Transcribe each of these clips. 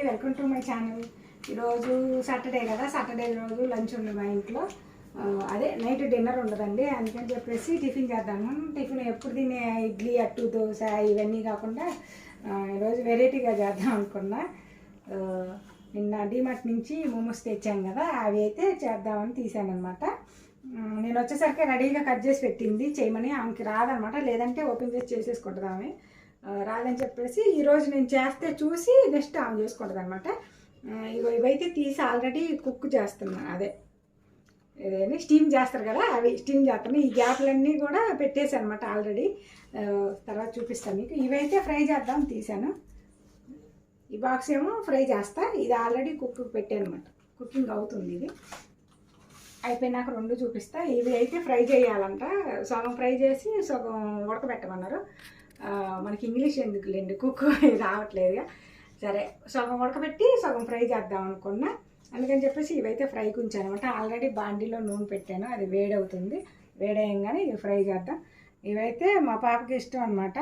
Welcome to my channel. ఈరోజు Saturday కదా, Saturday రోజు లంచ్ ఉంది మా ఇంట్లో. అదే నైట్ డిన్నర్ ఉండదండి, అందుకని చెప్పేసి టిఫిన్ చేద్దాము. టిఫిన్ ఎప్పుడు తినే ఇడ్లీ, అట్టు, దోశ ఇవన్నీ కాకుండా ఈరోజు వెరైటీగా చేద్దాం అనుకున్నా. నిన్న డిమార్ట్ నుంచి మోమోస్ తెచ్చాను కదా, అవి అయితే చేద్దామని తీసాను అనమాట. నేను వచ్చేసరికి రెడీగా కట్ చేసి పెట్టింది చేయమని. ఆమెకి రాదనమాట, లేదంటే ఓపెన్ చేసి చేసేసుకుంటుంది ఆమె. రాదని చెప్పేసి ఈరోజు నేను చేస్తే చూసి నెక్స్ట్ ఆమె చేసుకుంటుంది అనమాట. ఇవైతే తీసి ఆల్రెడీ కుక్ చేస్తున్నాను, అదే ఏదైనా స్టీమ్ చేస్తారు కదా, అవి స్టీమ్ చేస్తాను. ఈ గ్యాప్లన్నీ కూడా పెట్టేసి అనమాట ఆల్రెడీ. తర్వాత చూపిస్తాను మీకు. ఇవైతే ఫ్రై చేద్దాం తీసాను. ఈ బాక్స్ ఏమో ఫ్రై చేస్తా, ఇది ఆల్రెడీ కుక్ పెట్టాను అనమాట. కుకింగ్ అవుతుంది, ఇది అయిపోయినాక రెండు చూపిస్తా. ఇవి అయితే ఫ్రై చేయాలంట, సగం ఫ్రై చేసి సగం ఉడకబెట్టమన్నారు. మనకి ఇంగ్లీష్ ఎందుకులేండి, కుక్ రావట్లేదుగా. సరే, సగం ఉడకబెట్టి సగం ఫ్రై చేద్దాం అనుకున్నా. అందుకని చెప్పేసి ఇవైతే ఫ్రైకి ఉంచాను అనమాట. ఆల్రెడీ బాండీలో నూనె పెట్టాను, అది వేడవుతుంది. వేడేయంగానే ఇవి ఫ్రై చేద్దాం. ఇవైతే మా పాపకి ఇష్టం అనమాట.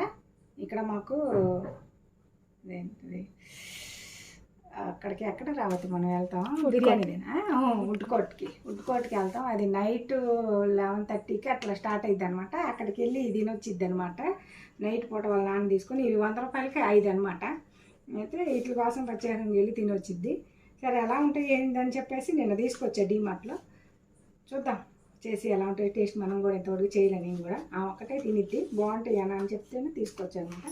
ఇక్కడ మాకు ఏంటిది అక్కడికి ఎక్కడ రావద్దు, మనం వెళ్తాం బిర్యానీదేనా, వుడ్ కోర్ట్కి వెళ్తాం. అది నైట్ 11:30కి అట్లా స్టార్ట్ అయ్యిద్ది అనమాట. అక్కడికి వెళ్ళి తినొచ్చిద్ది అనమాట. నైట్ పూట వాళ్ళ నాన్న తీసుకొని, ఇవి 100 రూపాయలకి 5 అనమాట. అయితే వీటి కోసం ప్రత్యేకంగా వెళ్ళి తినొచ్చిద్ది. సరే, ఎలా ఉంటాయి ఏంటని చెప్పేసి నిన్న తీసుకొచ్చా డీమార్ట్లో. చూద్దాం చేసి ఎలా ఉంటాయి టేస్ట్. మనం కూడా ఇంతవరకు చేయలేను, నేను కూడా. ఒక్కటే తినిద్ది, బాగుంటాయి అని చెప్తేనే తీసుకొచ్చా అనమాట.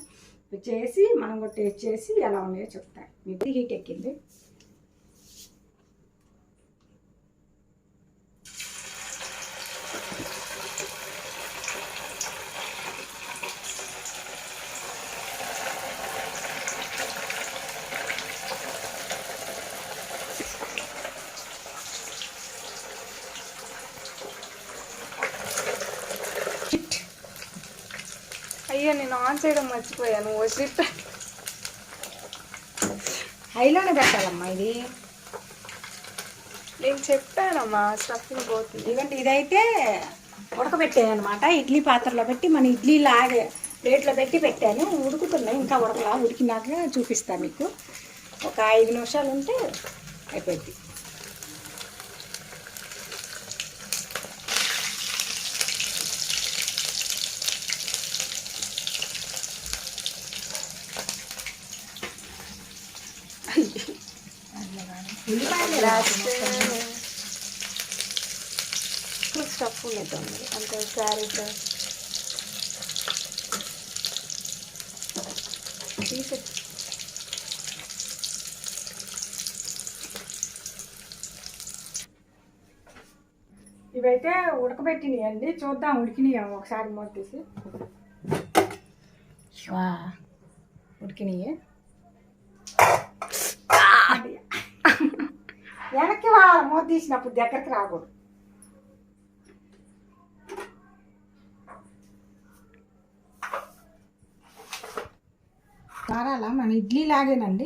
చేసి మనం కూడా టేస్ట్ చేసి ఎలా ఉన్నాయో చెప్తాను మీకు. హీట్ ఎక్కింది. అయ్యో, నేను ఆన్ చేయడం మర్చిపోయాను. స్లిప్ హైలోనే పెట్టాలమ్మా ఇది. నేను చెప్పానమ్మా, స్టఫింగ్ పోతుంది. ఇదంటే ఇదైతే ఉడకబెట్టాను అనమాట. ఇడ్లీ పాత్రలో పెట్టి మన ఇడ్లీ లాగే ప్లేట్లో పెట్టి పెట్టాను. ఉడుకుతున్నాయి, ఇంకా ఉడకలా. ఉడికినాక చూపిస్తాను మీకు. ఒక 5 నిమిషాలు ఉంటే అయిపోయింది. స్టఫ్ ఉండేది అంటే క్యారెట్ తీసే. ఇవైతే ఉడకబెట్టినాయి అండి, చూద్దాం ఉడికినాయి ఒకసారి మూత తీసి. ఉడికినాయి. వెనక్కి మూత తీసినప్పుడు దగ్గరికి రాకూడదు. మారాలా, మన ఇడ్లీ లాగేనండి.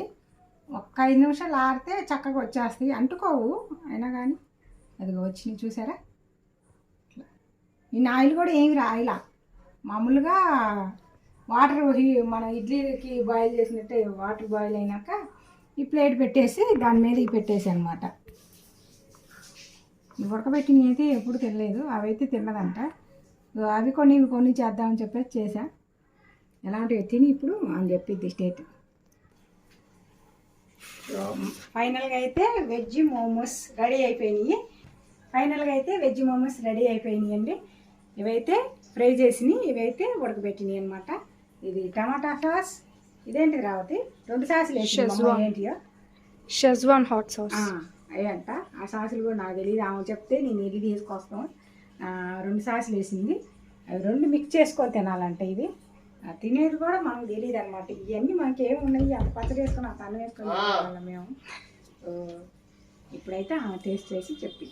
ఒక్క 5 నిమిషాలు ఆరితే చక్కగా వచ్చేస్తాయి, అంటుకోవు. అయినా కానీ అదిగో వచ్చినాయి, చూసారా. ఈ ఆయిల్ కూడా ఏమి రాయిలా, మామూలుగా వాటర్ మన ఇడ్లీకి బాయిల్ చేసినట్టే వాటర్ బాయిల్ అయినాక ఈ ప్లేట్ పెట్టేసి దాని మీద ఇవి పెట్టేసి అనమాట. ఉడకబెట్టినవి అయితే ఎప్పుడు తినలేదు, అవైతే తిన్నదంట. అవి కొన్ని ఇవి కొన్ని చేద్దామని చెప్పేసి చేసా. ఎలాంటివి తిని ఇప్పుడు అని చెప్పిద్ది స్టేట్. ఫైనల్గా అయితే వెజ్ మోమోస్ రెడీ అయిపోయినాయి. రెడీ అయిపోయినాయి అండి. ఇవైతే ఫ్రై చేసినాయి, ఇవైతే ఉడకబెట్టినాయి అనమాట. ఇది టమాటా సాస్. ఇదేంటిది రావతి, 2 సాసులు వేసి ఏంటియో షెజ్వాన్ హాట్ సాస్ అయ్యంట. ఆ సాసులు కూడా నాకు తెలియదు, ఆమె చెప్తే నేను వెళ్ళి తీసుకొస్తాను. 2 సాసులు వేసింది. అవి 2 మిక్స్ చేసుకొని తినాలంట. ఇది తినేది కూడా మనకు తెలియదు అనమాట. ఇవన్నీ మనకి ఏమి ఉన్నాయి, అంత పచ్చడి వేసుకొని అంత అన్నం వేసుకొని మేము. ఇప్పుడైతే ఆమె టేస్ట్ చేసి చెప్పి.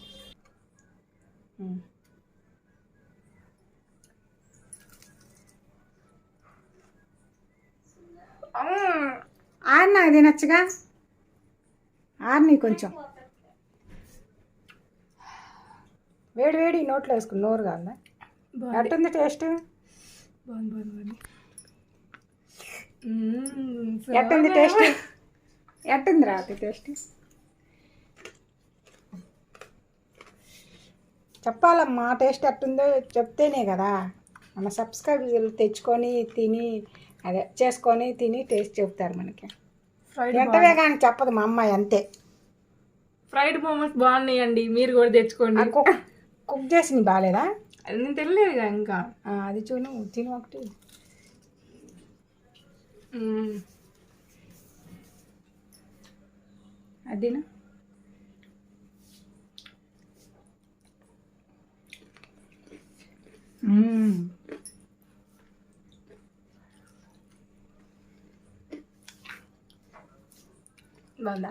నాకు తినచ్చుగా, ఆర్ని కొంచెం వేడి వేడి నోట్లో వేసుకుని నోరు కాదా. ఎట్టుంది టేస్ట్? బాగుంది. ఎట్టుంది టేస్ట్? ఎట్టుంది రాత్రి టేస్ట్ చెప్పాలమ్మా, టేస్ట్ ఎట్టుందో చెప్తేనే కదా మన సబ్స్క్రైబర్లు తెచ్చుకొని తిని అదే చేసుకొని తిని టేస్ట్ చెప్తారు మనకి. ఎంతవే కానీ చెప్పదు మా అమ్మాయి, అంతే. ఫ్రైడ్ మోమోస్ బాగున్నాయండి, మీరు కూడా తెచ్చుకోండి. కుక్ చేసి బాగాలేదా? నేను తెలియదు ఇంకా. అది తిను ఒకటి. అదినా బాగుందా?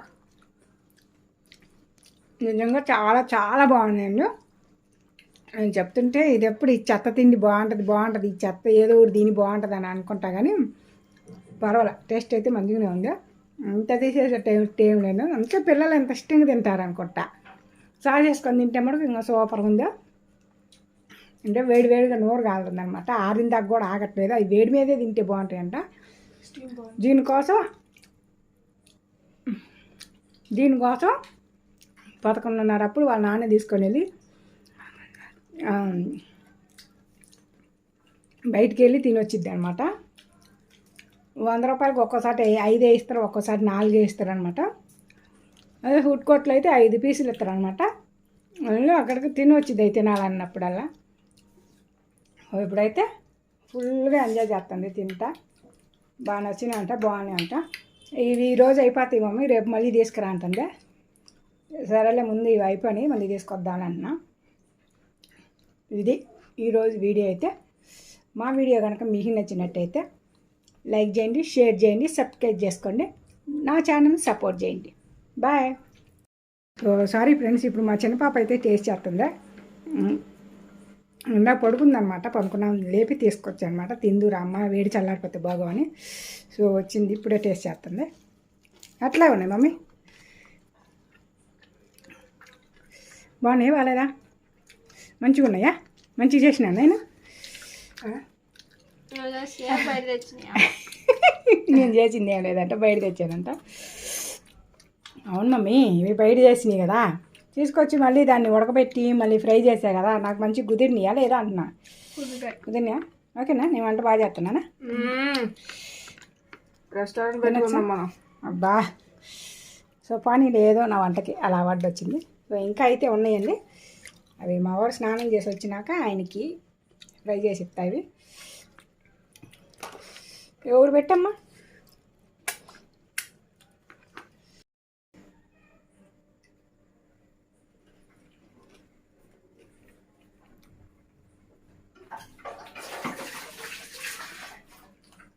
నిజంగా చాలా చాలా బాగున్నాయండి. నేను చెప్తుంటే ఇది ఎప్పుడు ఈ చెత్త తిండి బాగుంటుంది ఈ చెత్త ఏదో ఒకటి దీని బాగుంటుంది అని అనుకుంటా, కానీ పర్వాలే, టేస్ట్ అయితే మంచిగానే ఉంది. అంత తీసేసే టేస్ట్ ఏం లేదు. అందుకే పిల్లలు ఎంత ఇష్టంగా తింటారు అనుకుంటా. సాగు చేసుకొని తింటే మటుకు ఇంకా సూపర్గా ఉందా. అంటే వేడివేడిగా నోరు కాలుతుంది అనమాట. ఆరిన దాకా కూడా ఆగట్లేదు. అవి వేడి మీదే తింటే బాగుంటాయంట. దీనికోసం 11:30 అప్పుడు వాళ్ళ నాన్న తీసుకొని వెళ్ళి బయటికి వెళ్ళి తినొచ్చిద్ది అనమాట. 100 రూపాయలకి ఒక్కోసారి 5 వేయిస్తారు, ఒక్కోసారి 4 వేయిస్తారు అనమాట. అదే ఫుడ్ కోర్ట్లో అయితే 5 పీసులు ఇస్తారు అనమాట. అందులో అక్కడికి తినొచ్చిద్ది అయితే తినాలన్నప్పుడల్లా. ఇప్పుడైతే ఫుల్గా ఎంజాయ్ చేస్తుంది తింటా. బాగా నచ్చినాయంట, బాగున్నాయంట. ఇవి ఈరోజు అయిపోతాయి మమ్మీ, రేపు మళ్ళీ తీసుకురా అంటుంది. సరేలే, ముందు ఇవి అయిపోయి మళ్ళీ తీసుకొద్దామని అంటున్నా. ఇది ఈరోజు వీడియో అయితే. మా వీడియో కనుక మీకు నచ్చినట్టయితే లైక్ చేయండి, షేర్ చేయండి, సబ్స్క్రైబ్ చేసుకోండి, నా ఛానల్ని సపోర్ట్ చేయండి. బాయ్. సారీ ఫ్రెండ్స్, ఇప్పుడు మా చిన్న పాప అయితే టేస్ట్ చేస్తుందా. ఇందాక పడుకుందనమాట, పడుకున్నాం లేపి తీసుకొచ్చాను అనమాట. తిందురా అమ్మ, వేడి చల్లారిపోతే బాగోని. సో వచ్చింది, ఇప్పుడే టేస్ట్ చేస్తుంది. అట్లా ఉన్నాయి మమ్మీ, బాగున్నాయి బాగాలేదా? మంచిగా ఉన్నాయా? మంచిగా చేసినా నేను. నేను చేసింది ఏం లేదంట, బయట తెచ్చానంట. అవును మమ్మీ, ఇవి బయట చేసినాయి కదా, తీసుకొచ్చి మళ్ళీ దాన్ని ఉడకబెట్టి మళ్ళీ ఫ్రై చేసా కదా, నాకు మంచి కుదిరినాయా లేదా అంటున్నా. కుదిరినాయా? ఓకేనా? నేను వంట బాగా చేస్తున్నానా? రెస్టారెంట్ పెట్టుకున్నాం మనం. అబ్బా, సో పని లేదో నా వంటకి అలా అవార్డు వచ్చింది. సో ఇంకా అయితే ఉన్నాయండి, అవి మా వాడు స్నానం చేసి వచ్చినాక ఆయనకి ఫ్రై చేసి ఇస్తాయి. ఎవరు పెట్టమ్మా?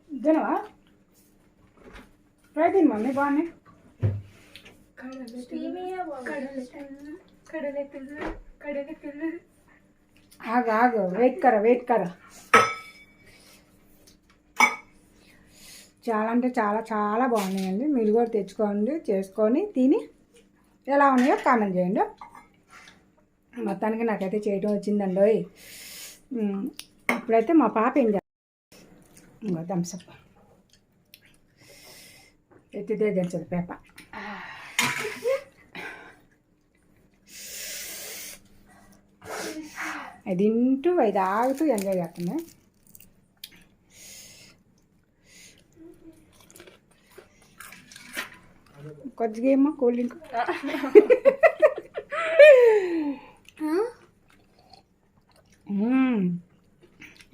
తినవా? ఫ్రై తిని మమ్మీ, బాగున్నాయి. ఆగు, వెయిట్ కర. చాలా అంటే చాలా చాలా బాగున్నాయండి. మీరు కూడా తెచ్చుకోండి, చేసుకొని తిని ఎలా ఉన్నాయో కామెంట్ చేయండి. మొత్తానికి నాకైతే చేయడం వచ్చిందండి. ఇప్పుడైతే మా పాప ఏం చేస్తుంది, థమ్స్అప్ ఎత్తితే తెచ్చదు పేప. అది తింటూ అది ఆగుతూ ఎంజాయ్ చేస్తుంది. కొద్దిగా ఏమో కూల్ డ్రింక్.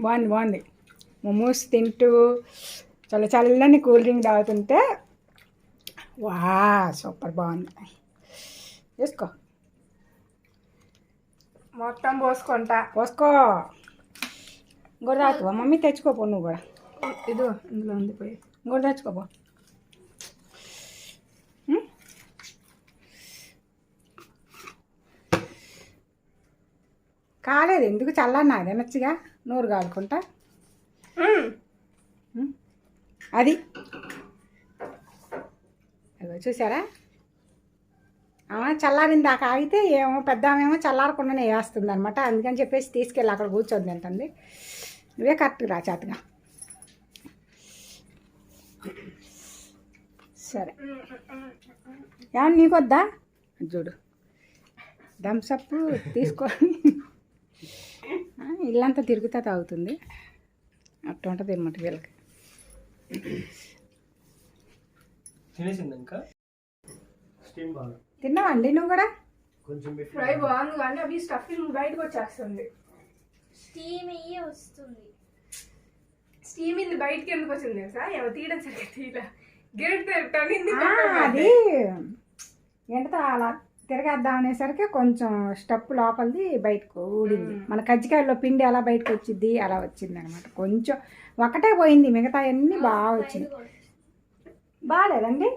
బాగుంది. మోమోస్ తింటూ చల్లని కూల్ డ్రింక్ తాగుతుంటే వా సూపర్ బాగుంది. వేసుకో, మొత్తం పోసుకో. ఇంకోటి తాగుతావా మమ్మీ? తెచ్చుకోపో నువ్వు కూడా. ఇదో ఇందులో ఉంది, పోయి ఇంకోటి తెచ్చుకోపో. కాలేదు, ఎందుకు చల్లన్నా తినొచ్చుగా, నోరు కాలుకుంటా. అది చూసారా, చల్లారిన దాకా ఆగితే ఏమో పెద్దామేమో చల్లారకుండానే వేస్తుంది అనమాట. అందుకని చెప్పేసి తీసుకెళ్ళి అక్కడ కూర్చొని తింటుంది. నువ్వే కరెక్ట్ రా చేతగా. సరే ఏమన్నా నీకొద్దా చూడు థమ్సప్ తీసుకొని ఇల్లంతా తిరుగుతా తాగుతుంది అట్లా ఉంటుంది అన్నమాట వీళ్ళకి. తిన్నావండి నువ్వు కూడా? ఫ్రై బాగుంది కానీ అవి స్టఫింగ్ బయటకు వచ్చేస్తుంది. స్టీమ్ అయ్యి వస్తుంది. స్టీమ్ ఇది బయటకి ఎందుకు వచ్చింది తెలుసా? ఏమో తీయడం సరిగ్గా తీయలే. గెట్ అది ఎంటతో అలా తిరగేద్దాం అనేసరికి కొంచెం స్టప్ లోపలిది బయటకు ఊడింది. మన కజ్జికాయల్లో పిండి ఎలా బయటకు వచ్చింది అలా వచ్చింది అనమాట. కొంచెం ఒకటే పోయింది, మిగతా అన్నీ బాగా వచ్చింది. బాగాలేదండి?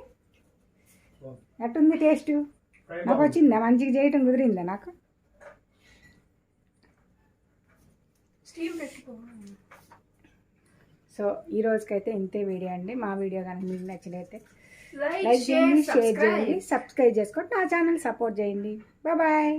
ఎట్టుంది టేస్ట్? నాకు వచ్చిందా? మంచిగా చేయటం కుదిరిందా నాకు? స్టీమ్ పెట్టుకో. సో ఈ రోజుకైతే ఇంతే వీడియో అండి. మా వీడియో కానీ మీకు నచ్చినైతే లైక్ లైక్ చేయండి, షేర్ సబ్స్క్రైబ్. చేయండి, సబ్స్క్రైబ్ చేసుకోండి, నా ఛానల్ సపోర్ట్ చేయండి. బాయ్.